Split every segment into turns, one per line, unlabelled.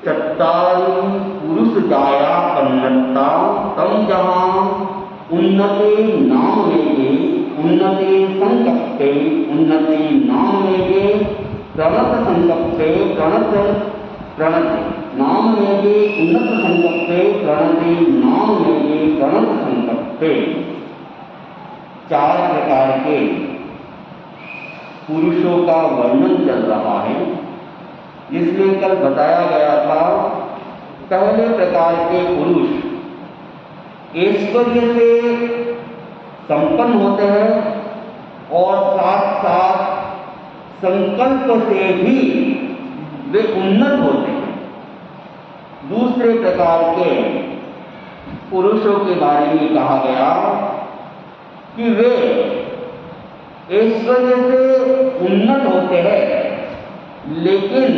चत्तारि पुरुष जाया कन्नत्ता तम जहाँ उन्नते नाम वेगे उन्नते संकप्ते उन्नते नाम वेगे प्रणत संकप्ते प्रणते नाम वेगे उन्नत संकप्ते प्रणते नाम वेगे प्रणत संकप्ते। 4 प्रकार के पुरुषों का वर्णन चल रहा है, जिसमें कल बताया गया था पहले प्रकार के पुरुष ऐश्वर्य से संपन्न होते हैं और साथ साथ संकल्प से भी वे उन्नत होते हैं। दूसरे प्रकार के पुरुषों के बारे में कहा गया कि वे ऐश्वर्य से उन्नत होते हैं लेकिन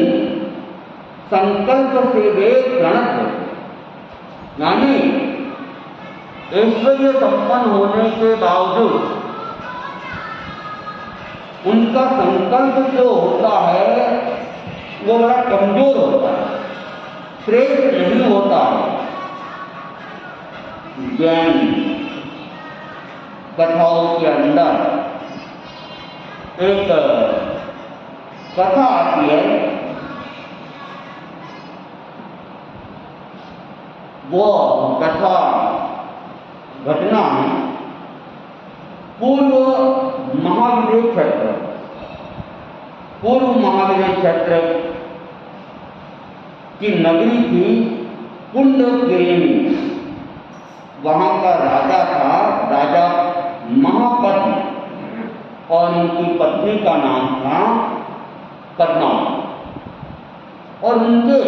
संकल्प से वे प्रणत होते हैं, यानी ऐश्वर्य संपन्न होने के बावजूद उनका संकल्प जो होता है वो बड़ा कमजोर होता है, श्रेष्ठ नहीं होता है। जैन कथाओं के अंदर एक कथा आती है, वो कथा घटना है पूर्व महाविजय क्षेत्र की नगरी थी कुंडगिरी। वहां का राजा था राजा महापद्म और उनकी पत्नी का नाम था पद्मा और उनके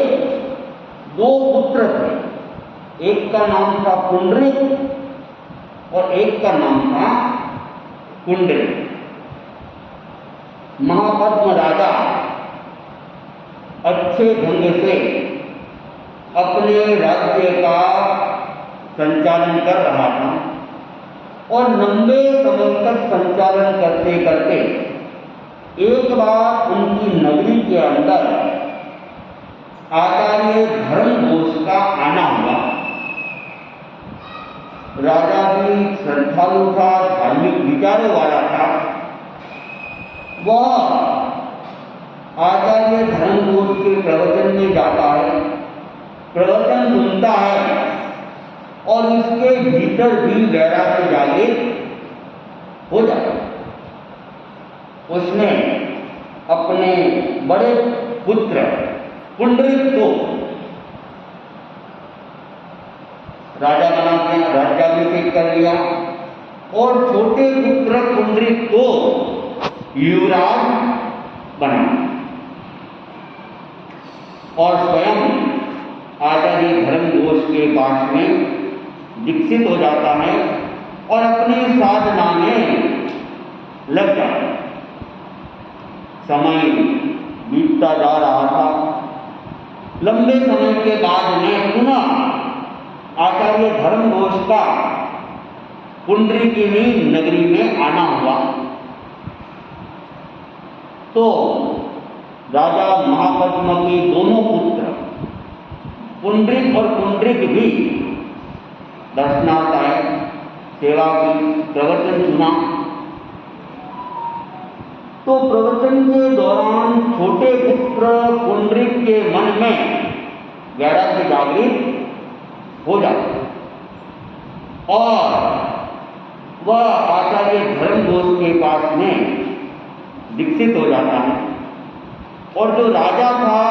2 पुत्र थे, एक का नाम था पुंडरीक और एक का नाम था कुंडली। महापद्म राजा अच्छे ढंग से अपने राज्य का संचालन कर रहा था और लंबे समय तक संचालन करते करते एक बार उनकी नगरी के अंदर आचार्य धर्मघोष का आना हुआ। राजा भी श्रद्धालु था, धार्मिक विचारों वाला था। वह आचार्य धर्मघोष के प्रवचन में जाता है, प्रवचन सुनता है और उसके भीतर भी वैराग्य जागृत हो जाता है। उसने अपने बड़े पुत्र पुंडरीक को राजा बना दिया, राज्याभिषेक कर लिया और छोटे पुत्र पुंडरीक को युवराज बना और स्वयं आचार्य धर्मघोष के पास में विकसित हो जाता है और अपनी साधना में लग जाता है। समय बीतता जा रहा था। लंबे समय के बाद में पुनः आचार्य धर्मघोष का पुंडरीकिनी नगरी में आना हुआ तो राजा महापद्म के दोनों पुत्र पुंडरीक और पुंडरीक भी दर्शनार्थ आए, सेवा की, प्रवचन सुना। तो प्रवचन के दौरान छोटे पुत्र पुंडरीक के मन में वैराग्य जागृत हो जाता और वह आचार्य धर्मघोष के पास में विकसित हो जाता है। और जो राजा था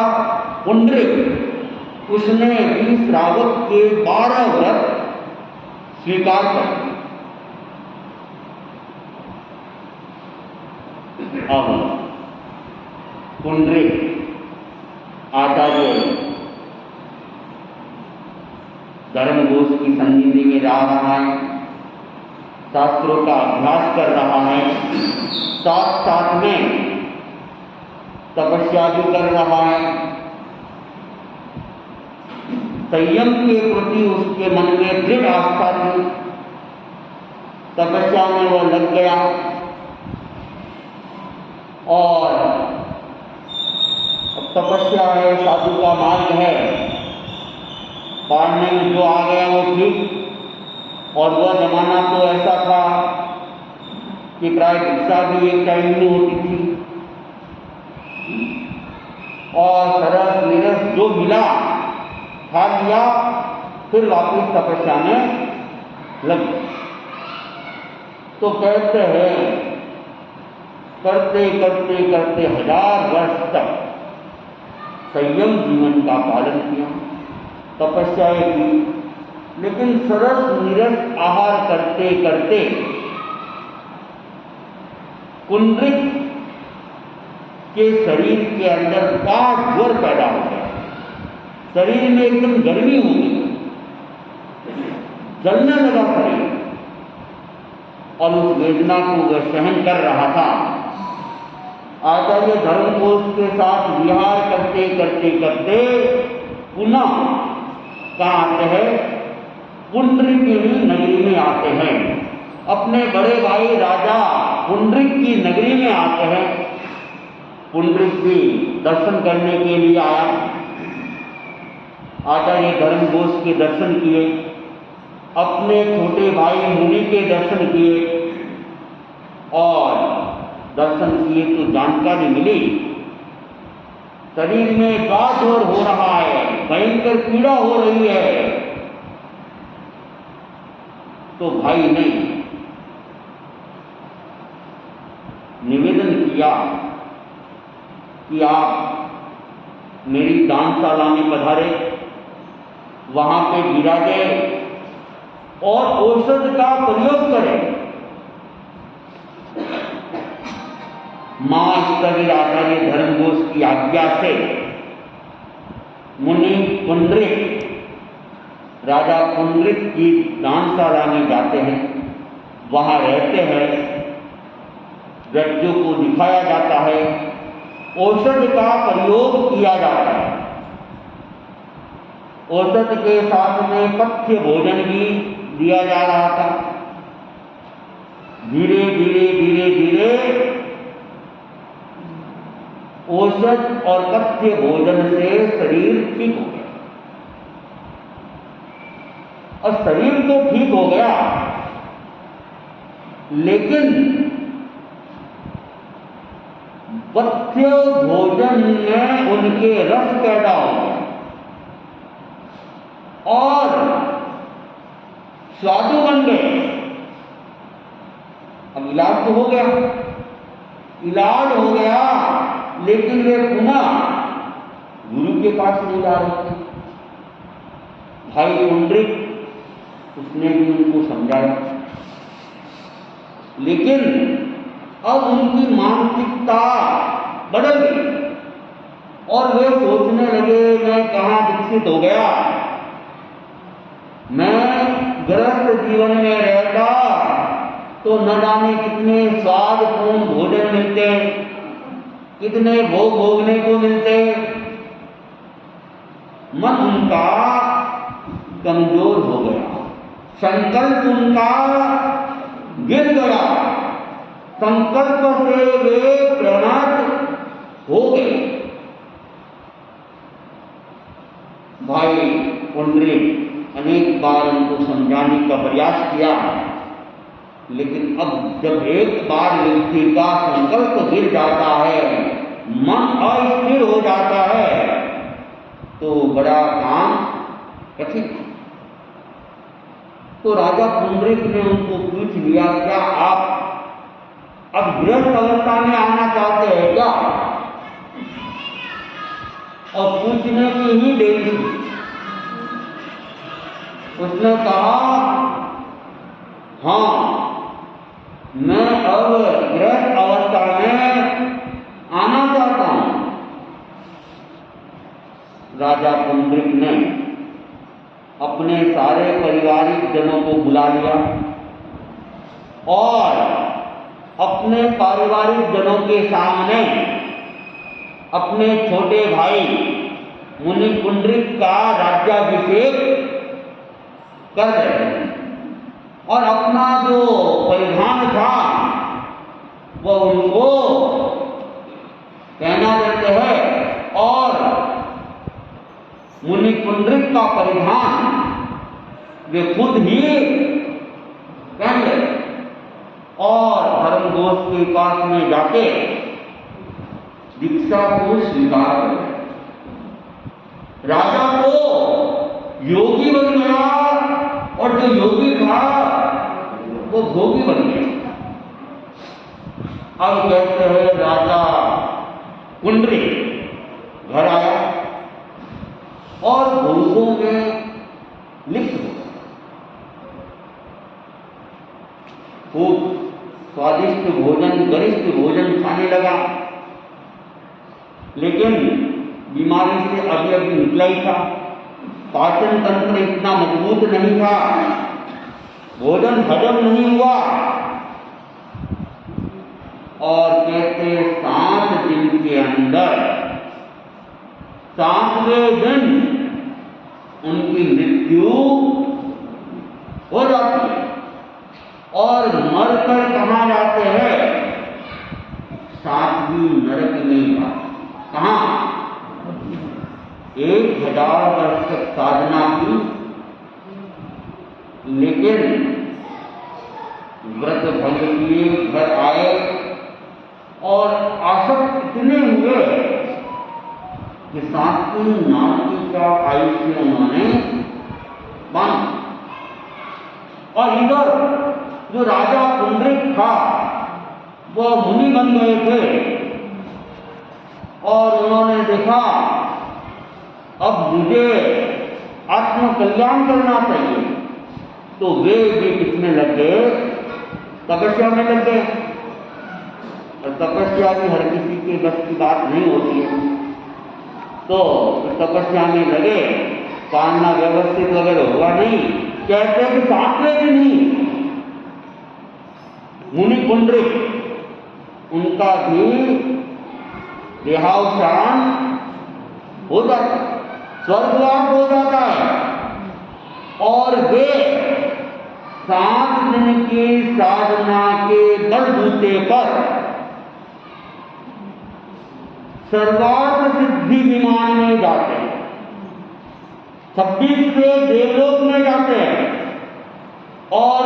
पुंडरीक, उसने भी श्रावक के 12 व्रत स्वीकार कर। अब पुंडरीक आचार्य धर्मघोष की सन्निधि में जा रहा है, शास्त्रों का अभ्यास कर रहा है, साथ साथ में तपस्या भी कर रहा है। संयम के प्रति उसके मन में दृढ़ आस्था थी। तपस्या में वह लग गया और तपस्या है, साधु का मार्ग है, पालने में जो आ गया वो ठीक। और वह जमाना तो ऐसा था कि प्राय भिक्षा भी एक टाइम में होती थी, और सरस निरस जो मिला खा लिया, फिर वापिस तपस्या में लग। तो कहते हैं करते करते करते 1000 वर्ष तक संयम जीवन का पालन किया, तपस्याएं की, लेकिन सरस निरस आहार करते करते कुंडलिक के शरीर के अंदर का ज्वर पैदा हो गया, शरीर में एकदम गर्मी हो गई, जलने लगा शरीर, और उस वेदना को वह सहन कर रहा था। आचार्य धर्मघोष के साथ विहार करते करते करते पुनः कहाँ आते हैं, पुंडरीकिनी नगरी में आते हैं। अपने बड़े भाई राजा पुंडरीक की नगरी में आते हैं। पुंडरीक की दर्शन करने के लिए आया, आचार्य धर्मघोष के दर्शन किए, अपने छोटे भाई मुनि के दर्शन किए, और दर्शन किए तो जानकारी मिली शरीर में ज्वर हो रहा है, भयंकर पीड़ा हो रही है। तो भाई ने निवेदन किया कि आप मेरी दानशाला में पधारे, वहां पे विराजे और औषध का प्रयोग करें। मां स्थविर आचार्य धर्मघोष की आज्ञा से मुनि पुंडरीक राजा पुंडरीक की दानशाला में जाते हैं, वहां रहते हैं, व्यक्तियों को दिखाया जाता है, औषध का प्रयोग किया जाता है। औषध के साथ में पथ्य भोजन भी दिया जा रहा था। धीरे धीरे धीरे धीरे औषध और पथ्य भोजन से शरीर ठीक हो गया, और शरीर तो ठीक हो गया, लेकिन पथ्य भोजन में उनके रस पैदा हो गया और स्वादु बन गए। अब इलाज तो हो गया, इलाज हो गया, लेकिन वे पुनः गुरु के पास नहीं जा रहे थे। भाई पुंडरीक उसने भी उनको समझाया, लेकिन अब उनकी मानसिकता बदल गई और वे सोचने लगे, मैं कहाँ विकसित हो गया, मैं गृहस्थ जीवन में रहता तो न जाने कितने स्वादपूर्ण भोजन मिलते, कितने भोग भोगने को मिलते। मन उनका कमजोर हो गया, संकल्प उनका गिर गया, संकल्प से वे प्रमाद हो गए। भाई पुंडरीक अनेक बार उनको समझाने का प्रयास किया, लेकिन अब जब एक बार व्यक्ति का संकल्प गिर जाता है, मन अस्थिर हो जाता है, तो बड़ा काम कठिन। तो राजा पुंडरीक ने उनको पूछ लिया, क्या आप अब गृहस्थ अवस्था में आना चाहते हैं क्या? और पूछने की ही देरी थी। उसने कहा, हाँ, मैं अब गृहस्थ अवस्था में आना चाहता हूं। राजा पुंडरीक ने अपने सारे पारिवारिक जनों को बुला लिया और अपने पारिवारिक जनों के सामने अपने छोटे भाई मुनि पुंडरीक का राज्याभिषेक कर रहे हैं और अपना जो परिधान था वह उनको पहना देते हैं और मुनि पुंडरिक का परिधान वे खुद ही पहन गए और धर्मघोष के पास में जाके दीक्षा को स्वीकार कर लिया। राजा को योगी बन गया और जो योगी था वो भोगी बन गया। अब कहते हैं राजा पुंडरिक घर आया और भोगों में लिप्त हो गया। खूब स्वादिष्ट भोजन, गरिष्ठ भोजन खाने लगा, लेकिन बीमारी से अभी अभी निकला ही था। पाचन तंत्र इतना मजबूत नहीं था, भोजन हजम नहीं हुआ और कहते 7 दिन के अंदर 7वें दिन उनकी मृत्यु हो जाती है और मरकर कहाँ जाते हैं? 7वीं नरक में। कहाँ? 1000 वर्ष तक साधना की, लेकिन व्रत भंग किए, घर आए और आसक्त इतने हुए कि 7वीं नाती का आयुष्य उन्होंने बांधा। और इधर जो राजा पुंडरिक था वह मुनि बन गए थे और उन्होंने देखा अब मुझे आत्म कल्याण करना चाहिए, तो वे भी किसमें लग गए? तपस्या में लग गए। और तपस्या भी हर किसी के बस की बात नहीं होती है, तो तपस्या में लगे, पालना व्यवस्थित वगैरह हुआ नहीं। कहते हैं कि 7वें दिन ही मुनि पुंडरिक उनका भी देहावसान हो जाता है, स्वर्गवास हो जाता है और वे 7 दिन की साधना के बलबूते पर सर्वार्थ सिद्धि विमान में जाते हैं, 26वें देवलोक में जाते हैं और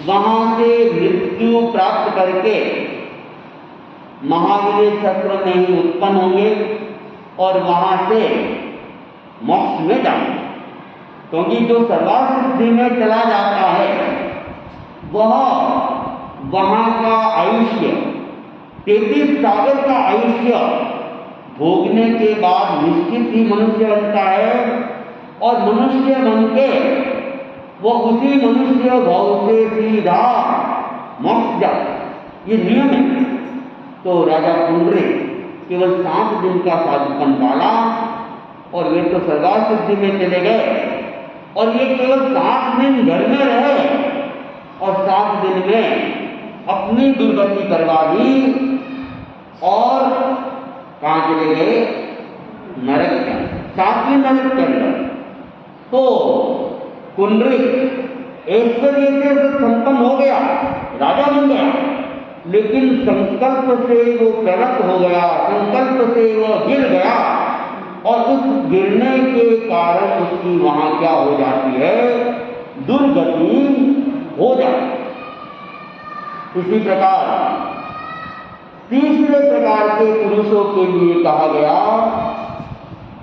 वहां से मृत्यु प्राप्त करके महावीर चक्र में ही उत्पन्न होंगे और वहां से मोक्ष में जाएंगे। क्योंकि जो सर्वार्थ सिद्धि में चला जाता है वह वहां का आयुष्य 33 सागर का आयुष्य भोगने के बाद निश्चित ही मनुष्य बनता है और मनुष्य बन के वो उसी मनुष्य भाव से सीधा मोक्ष जाता है। ये नियम है। तो राजा पुंडरिक केवल 7 दिन का साधुपन पाला और वे तो सर्वार्थ सिद्धि में चले गए और ये केवल 7 दिन घर में रहे और 7 दिन में अपनी दुर्गति करवा दी और कहाँ चले गए? नरक के अंदर, 7वें नरक के अंदर। तो पुंडरिक ऐश्वर्य से संपन्न हो गया, राजा बन गया, लेकिन संकल्प से वो प्रवृत्त हो गया, संकल्प से वो गिर गया और उस गिरने के कारण उसकी वहां क्या हो जाती है? दुर्गति हो जाती है। इसी प्रकार तीसरे प्रकार के पुरुषों के लिए कहा गया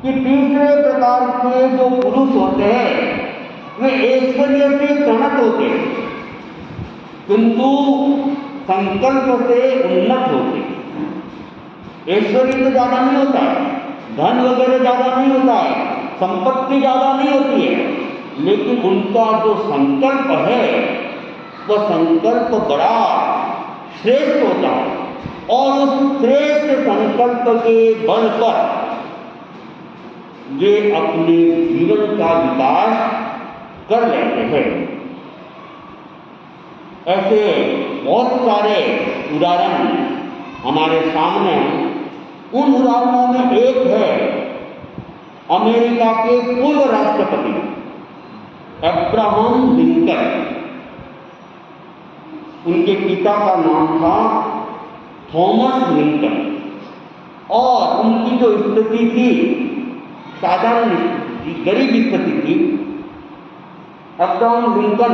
कि तीसरे प्रकार के जो पुरुष होते हैं वे ऐश्वर्य से प्रणत होते हैं किंतु संकल्प से उन्नत होते हैं। ऐश्वर्य तो ज्यादा नहीं होता है, धन वगैरह ज्यादा नहीं होता है, संपत्ति ज्यादा नहीं होती है, लेकिन उनका जो संकल्प है वह संकल्प बड़ा श्रेष्ठ होता है और उस श्रेष्ठ संकल्प के बल पर वे अपने जीवन का विकास कर लेते हैं। ऐसे बहुत सारे उदाहरण हमारे सामने हैं। उन उदाहरणों में एक है अमेरिका के पूर्व राष्ट्रपति अब्राहम लिंकन। उनके पिता का नाम था थॉमस लिंकन और उनकी जो स्थिति थी साधारण स्थिति, गरीब स्थिति थी। अब्राहम लिंकन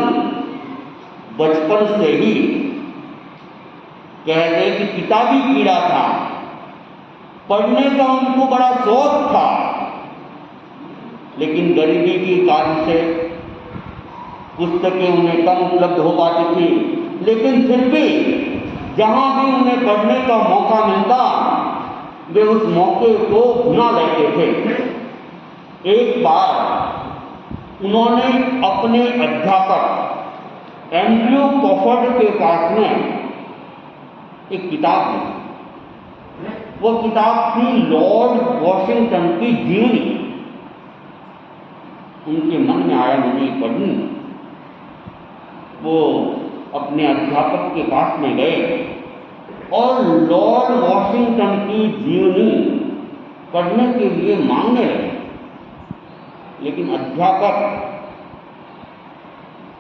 बचपन से ही कहते कि किताबी कीड़ा था, पढ़ने का उनको बड़ा शौक था, लेकिन गरीबी के कारण से पुस्तकें उन्हें कम उपलब्ध हो पाती थी। लेकिन फिर भी जहाँ भी उन्हें पढ़ने का मौका मिलता वे उस मौके को भुना लेते थे। एक बार उन्होंने अपने अध्यापक एंड्रयू कॉफर्ड के पास में एक किताब दी। वो किताब थी लॉर्ड वॉशिंगटन की जीवनी। उनके मन में आया मुझे पढ़नी। वो अपने अध्यापक के पास में गए और लॉर्ड वॉशिंगटन की जीवनी पढ़ने के लिए मांगने लगे, लेकिन अध्यापक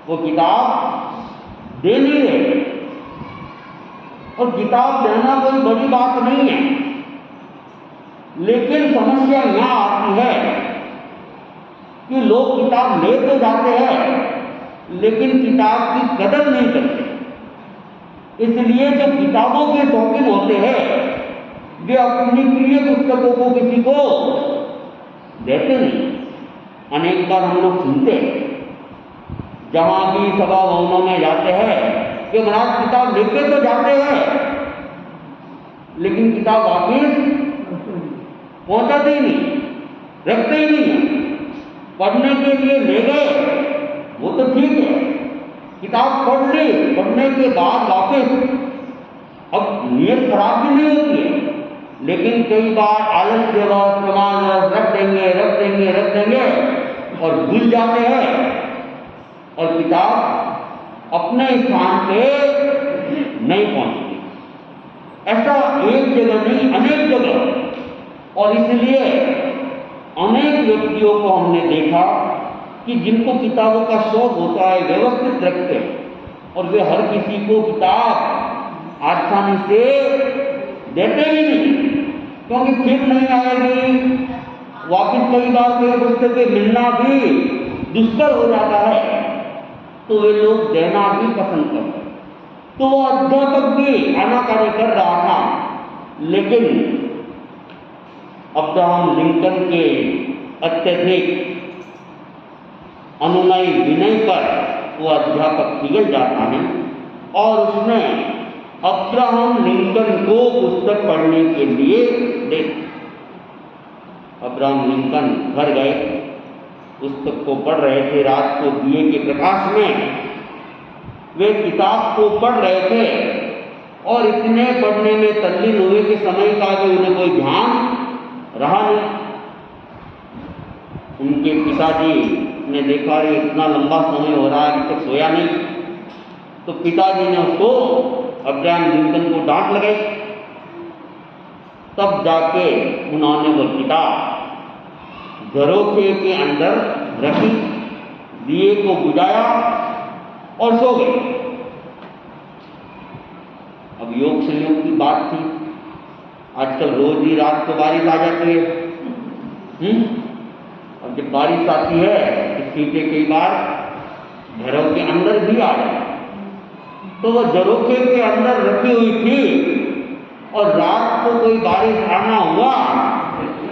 वो किताब दे नहीं रहे। और किताब देना कोई बड़ी बात नहीं है, लेकिन समस्या यहाँ आती है कि लोग किताब ले तो जाते हैं लेकिन किताब की कदर नहीं करते। इसलिए जो किताबों के शौकीन होते हैं वे अपनी प्रिय पुस्तकों को किसी को देते नहीं। अनेक बार हम लोग सुनते हैं जहाँ भी सभा भवनों में जाते हैं कि महाराज किताब लेके तो जाते हैं लेकिन किताब वापिस पहुँचाते ही नहीं, रखते ही नहीं। पढ़ने के लिए ले गए वो तो ठीक है, किताब पढ़ ली, पढ़ने के बाद वापस अब नीयत खराब भी नहीं होती है, लेकिन कई बार आलस जवाब प्रमाण रख देंगे और भूल जाते हैं और किताब अपने स्थान पे नहीं पहुंचती। ऐसा एक जगह नहीं अनेक जगह। और इसलिए अनेक व्यक्तियों को हमने देखा कि जिनको किताबों का शौक होता है व्यवस्थित रखते हैं और वे हर किसी को किताब आसानी से देते ही नहीं, क्योंकि फिर नहीं आएगी। वापिस कई बार कोई पुस्तकें मिलना भी दुष्कर हो जाता है, तो वे लोग देना भी पसंद करते हैं। तो वो अध्यापक भी आनाकानी कर रहा था, लेकिन अब्राहम लिंकन के अत्यधिक अनुनय विनय पर वो अध्यापक पिघल जाता है और उसने अब्राहम लिंकन को पुस्तक पढ़ने के लिए दे। अब्राहम लिंकन घर गए, पुस्तक को पढ़ रहे थे। रात को दिए के प्रकाश में वे किताब को पढ़ रहे थे और इतने पढ़ने में तल्लीन हुए कि समय का भी उन्हें कोई ध्यान रहा नहीं। उनके पिताजी ने देखा रे इतना लंबा समय हो रहा है अभी तक सोया नहीं, तो पिताजी ने उसको अब्राहम लिंकन को डांट लगाई। तब जाके उन्होंने वो किताब झरोखे के अंदर रखी, दिए को बुझाया और सो गए। अब योग संयोग की बात थी, आजकल रोज ही रात को बारिश आ जाती है। और जब बारिश आती है तो कीटे कई बार घरों के अंदर भी आ जाए, तो वह झरोखे के अंदर रखी हुई थी और रात को कोई बारिश आना हुआ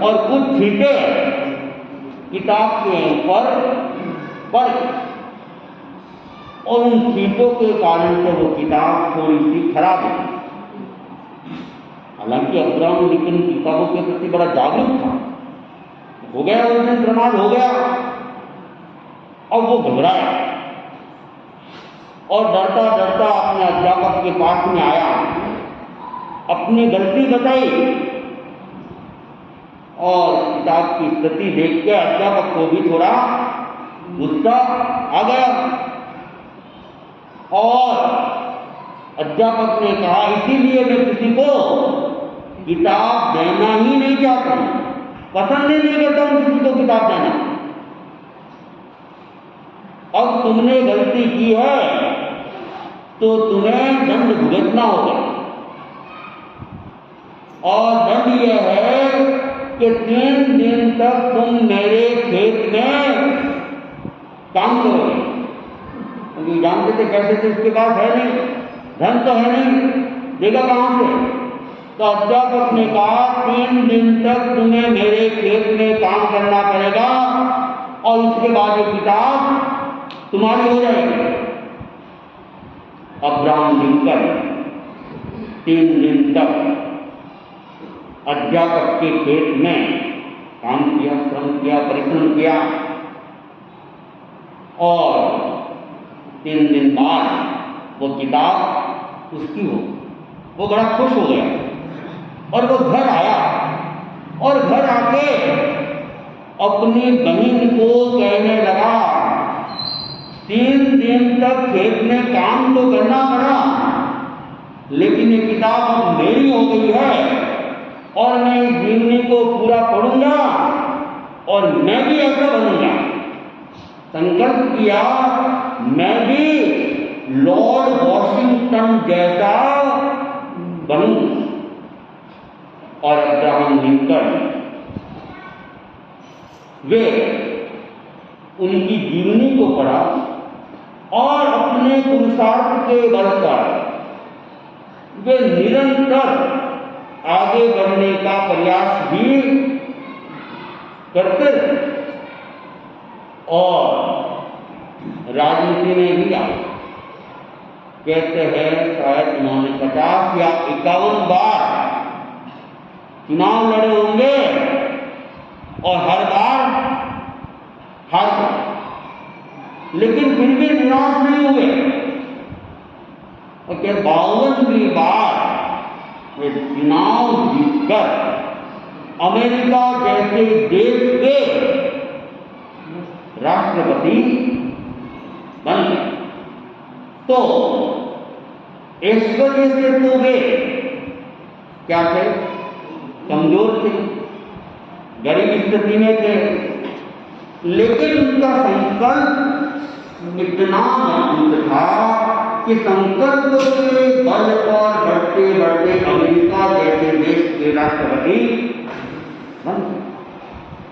और कुछ छींटे किताब के ऊपर पड़ और उन छींटों के कारण से वो किताब थोड़ी सी खराब हो। हालांकि अब्राहम लिंकन किताबों के प्रति बड़ा जागरूक था, हो गया उस दिन प्रमाद हो गया। और वो घबराया और डरता डरता अपने अध्यापक के पास में आया, अपनी गलती बताई और किताब की स्थिति देख के अध्यापक को भी थोड़ा गुस्सा आ गया। और अध्यापक ने कहा इसीलिए मैं किसी को किताब देना ही नहीं चाहता हूं, पसंद ही नहीं करता हूं किसी को किताब देना। अब तुमने गलती की है तो तुम्हें दंड भुगतना होगा, और दंड यह है कि 3 दिन तक तुम मेरे खेत में काम करोगे। क्योंकि जानते थे कैसे थे, उसके पास है नहीं, धन तो है नहीं, देगा कहाँ से। तो अध्यापक ने कहा 3 दिन तक तुम्हें मेरे खेत में काम करना पड़ेगा और उसके बाद ये किताब तुम्हारी हो जाएगी। अब्राहम लिंकन 3 दिन तक अध्यापक के खेत में काम किया, श्रम किया, परिश्रम किया और 3 दिन बाद वो किताब उसकी हो। वो बड़ा खुश हो गया और वो घर आया और घर आके अपनी बहन को कहने लगा 3 दिन तक खेत में काम तो करना पड़ा, लेकिन ये किताब अब मेरी हो गई है और मैं इस जीवनी को पूरा पढ़ूंगा और मैं भी ऐसा बनूंगा। संकल्प किया मैं भी लॉर्ड वॉशिंगटन जैसा बनूंगा। और अब्राहम लिंकन वे उनकी जीवनी को पढ़ा और अपने पुरुषार्थ के बल पर वे निरंतर आगे बढ़ने का प्रयास भी करते रहे और राजनीति में भी आए। कहते हैं शायद उन्होंने 50 या 51 बार चुनाव लड़े होंगे और हर बार हार गए, लेकिन फिर भी निराश नहीं हुए। और 52वीं बार वे चुनाव जीतकर अमेरिका जैसे देश के राष्ट्रपति बन गए। तो ऐश्वर्य से तो वे क्या थे, कमजोर थे, गरीब स्थिति में थे, लेकिन उनका संकल्प इतना मजबूत था कि संकल्प के बल पर बढ़ते बढ़ते अमेरिका जैसे देश के राष्ट्रपति बन गए।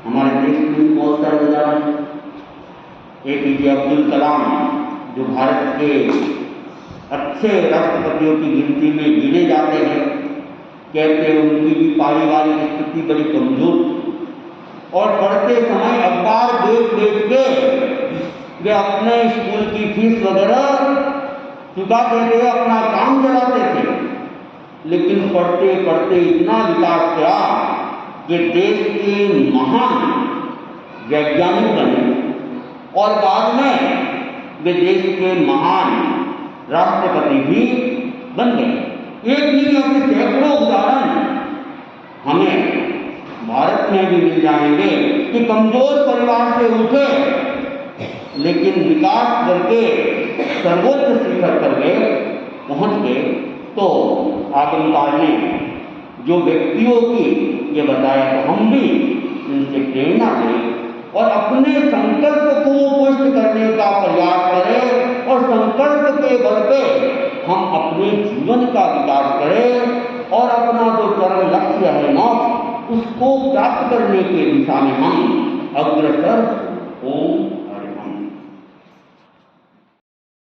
हमारे देश में बहुत सारे उदाहरण, APJ अब्दुल कलाम जो भारत के अच्छे राष्ट्रपतियों की गिनती में गिने जाते हैं, कहते हैं उनकी भी पारिवारिक स्थिति बड़ी कमजोर और पढ़ते समय अखबार बेच बेच के वे अपने स्कूल की फीस वगैरह चुकाते थे, अपना काम चलाते थे। लेकिन पढ़ते पढ़ते इतना विकास किया कि देश के महान वैज्ञानिक बने और बाद में वे देश के महान राष्ट्रपति भी बन गए। एक नहीं ऐसे सैकड़ों उदाहरण हमें भारत में भी मिल जाएंगे कि कमजोर परिवार से उठे लेकिन विकास करके सर्वोच्च शिखर पर गए, पहुंच गए। तो आगमकाल ने जो व्यक्तियों की ये बताया, तो हम भी इनसे प्रेरणा लें और अपने संकल्प को पुष्ट करने का प्रयास करें और संकल्प के बल पे हम अपने जीवन का विकास करें और अपना जो चरम लक्ष्य है ना, उसको प्राप्त करने के दिशा में हम अग्रसर